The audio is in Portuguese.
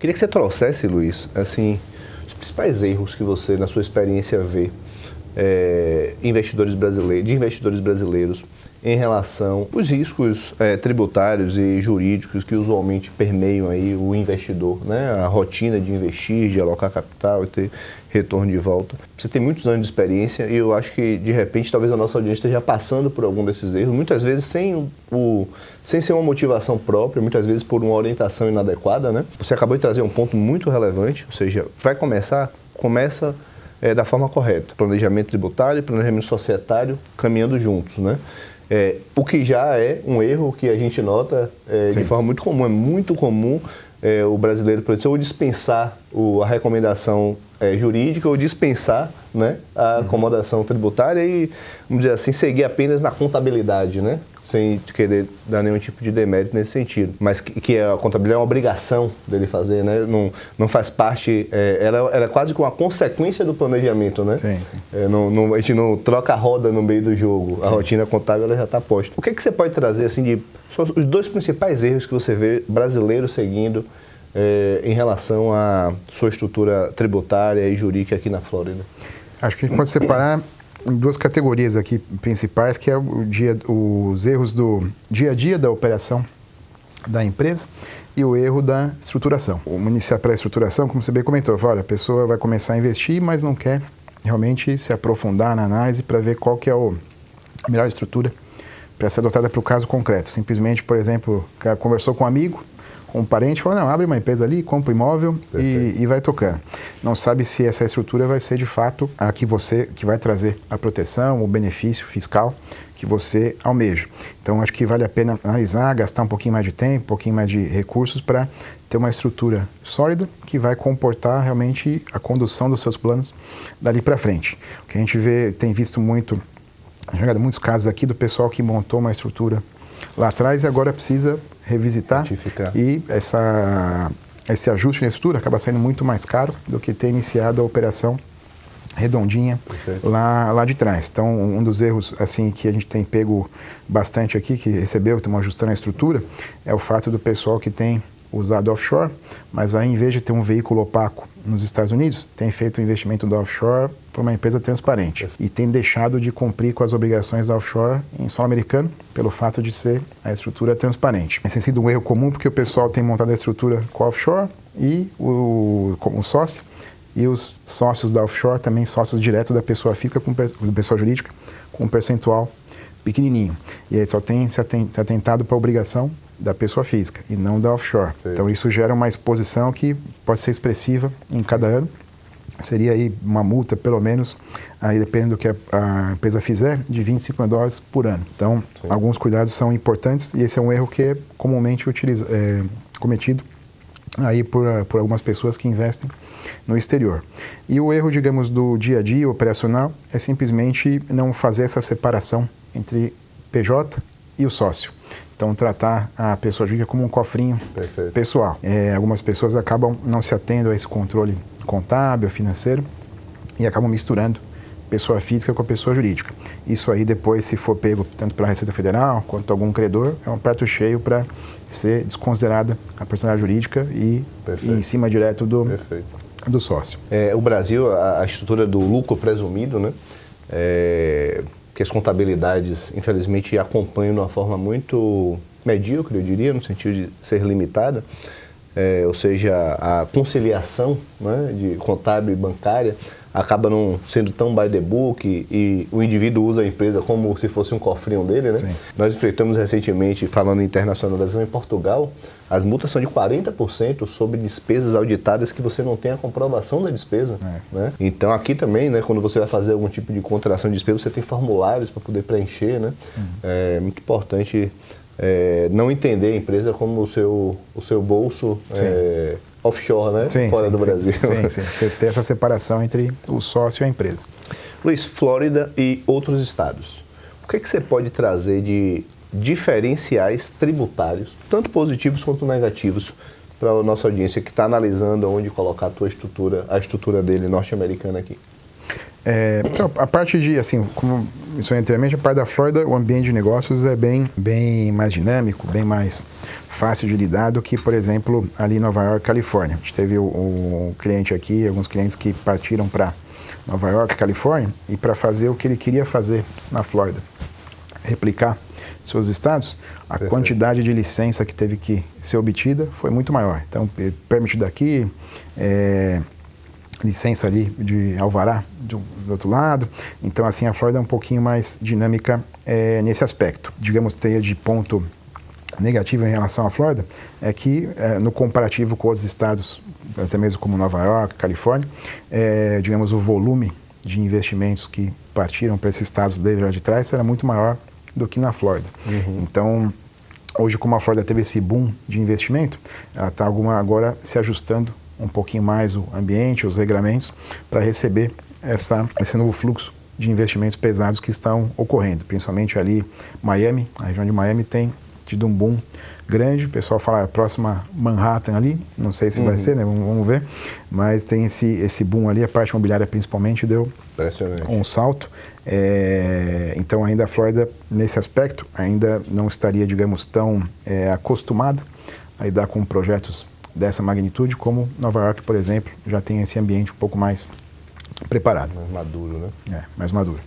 Queria que você trouxesse, Luiz, assim, os principais erros que você, na sua experiência, vê de investidores brasileiros em relação aos riscos tributários e jurídicos que usualmente permeiam aí o investidor, né? A rotina de investir, de alocar capital e ter retorno de volta. Você tem muitos anos de experiência e eu acho que, de repente, talvez a nossa audiência esteja passando por algum desses erros, muitas vezes sem ser uma motivação própria, muitas vezes por uma orientação inadequada, né? Você acabou de trazer um ponto muito relevante, ou seja, começa da forma correta. Planejamento tributário e planejamento societário caminhando juntos, né? O que já é um erro que a gente nota de forma muito comum. É muito comum o brasileiro, por exemplo, ou dispensar a recomendação jurídica ou dispensar, né, a acomodação tributária e, vamos dizer assim, seguir apenas na contabilidade, né? Sem querer dar nenhum tipo de demérito nesse sentido. Mas que a contabilidade é uma obrigação dele fazer, né? Não faz parte, ela é quase que uma consequência do planejamento, né? Sim. A gente não troca a roda no meio do jogo, a rotina contábil ela já está posta. O que você pode trazer, assim, os dois principais erros que você vê brasileiros seguindo em relação à sua estrutura tributária e jurídica aqui na Flórida? Acho que a gente pode separar em duas categorias aqui principais, que é os erros do dia a dia da operação da empresa e o erro da estruturação. Vamos iniciar pela estruturação, como você bem comentou, olha, a pessoa vai começar a investir, mas não quer realmente se aprofundar na análise para ver qual que é a melhor estrutura para ser adotada para o caso concreto. Simplesmente, por exemplo, conversou com um amigo, com um parente, falou, não, abre uma empresa ali, compra um imóvel e vai tocando. Não sabe se essa estrutura vai ser de fato a que vai trazer a proteção, o benefício fiscal que você almeja. Então, acho que vale a pena analisar, gastar um pouquinho mais de tempo, um pouquinho mais de recursos para ter uma estrutura sólida que vai comportar realmente a condução dos seus planos dali para frente. O que a gente tem visto muitos casos aqui do pessoal que montou uma estrutura lá atrás e agora precisa revisitar e esse ajuste na estrutura acaba saindo muito mais caro do que ter iniciado a operação redondinha lá de trás. Então, um dos erros assim que a gente tem pego bastante aqui, que estamos ajustando a estrutura, é o fato do pessoal que tem usado offshore, mas aí em vez de ter um veículo opaco nos Estados Unidos, tem feito o investimento da offshore para uma empresa transparente e tem deixado de cumprir com as obrigações da offshore em solo americano pelo fato de ser a estrutura transparente. Esse tem sido um erro comum porque o pessoal tem montado a estrutura com a offshore e como sócio, e os sócios da offshore também sócios diretos da pessoa física, do pessoa jurídica, com um percentual pequenininho. E aí só tem se atentado para a obrigação da pessoa física e não da offshore. Sim. Então isso gera uma exposição que pode ser expressiva em cada ano. Seria aí uma multa, pelo menos, aí dependendo do que a empresa fizer, de $25 mil por ano. Então, sim, alguns cuidados são importantes e esse é um erro que é comumente cometido aí por algumas pessoas que investem no exterior. E o erro, digamos, do dia a dia operacional é simplesmente não fazer essa separação entre PJ e o sócio. Então, tratar a pessoa jurídica como um cofrinho pessoal. Algumas pessoas acabam não se atendo a esse controle contábil, financeiro, e acabam misturando pessoa física com a pessoa jurídica. Isso aí depois, se for pego tanto pela Receita Federal quanto algum credor, é um prato cheio para ser desconsiderada a personalidade jurídica e ir em cima direto do sócio. O Brasil, a estrutura do lucro presumido, né? Que as contabilidades, infelizmente, acompanham de uma forma muito medíocre, eu diria, no sentido de ser limitada, ou seja, a conciliação, né, de contábil e bancária acaba não sendo tão by the book e o indivíduo usa a empresa como se fosse um cofrinho dele, né? Sim. Nós enfrentamos recentemente, falando em internacionalização em Portugal, as multas são de 40% sobre despesas auditadas que você não tem a comprovação da despesa. Né? Então aqui também, né, quando você vai fazer algum tipo de contratação de despesa, você tem formulários para poder preencher, né? É muito importante não entender a empresa como o seu bolso offshore, né? Sim, fora do Brasil. Sim. Você ter essa separação entre o sócio e a empresa. Luiz, Flórida e outros estados. O que você pode trazer de diferenciais tributários, tanto positivos quanto negativos, para a nossa audiência que está analisando onde colocar a estrutura dele norte-americana aqui? Então, a parte de, assim, como mencionei anteriormente, a parte da Flórida, o ambiente de negócios é bem mais dinâmico, bem mais fácil de lidar do que, por exemplo, ali em Nova York, Califórnia. A gente teve o cliente aqui, alguns clientes que partiram para Nova York, Califórnia, e para fazer o que ele queria fazer na Flórida, replicar seus estados, a quantidade de licença que teve que ser obtida foi muito maior. Então, permite daqui, licença ali de alvará do outro lado. Então, assim, a Flórida é um pouquinho mais dinâmica nesse aspecto. Digamos, teria de ponto negativo em relação à Flórida, é que no comparativo com outros estados, até mesmo como Nova York, Califórnia, digamos, o volume de investimentos que partiram para esses estados desde lá de trás era muito maior do que na Flórida. Então, hoje, como a Flórida teve esse boom de investimento, ela está agora se ajustando um pouquinho mais o ambiente, os regramentos, para receber esse novo fluxo de investimentos pesados que estão ocorrendo. Principalmente ali Miami, a região de Miami tem tido um boom grande. O pessoal fala a próxima Manhattan ali, não sei se vai ser, né? Vamos ver. Mas tem esse boom ali, a parte imobiliária principalmente deu um salto. Então ainda a Flórida, nesse aspecto, ainda não estaria, digamos, tão acostumada a lidar com projetos dessa magnitude, como Nova York, por exemplo, já tem esse ambiente um pouco mais preparado. Mais maduro, né? Mais maduro.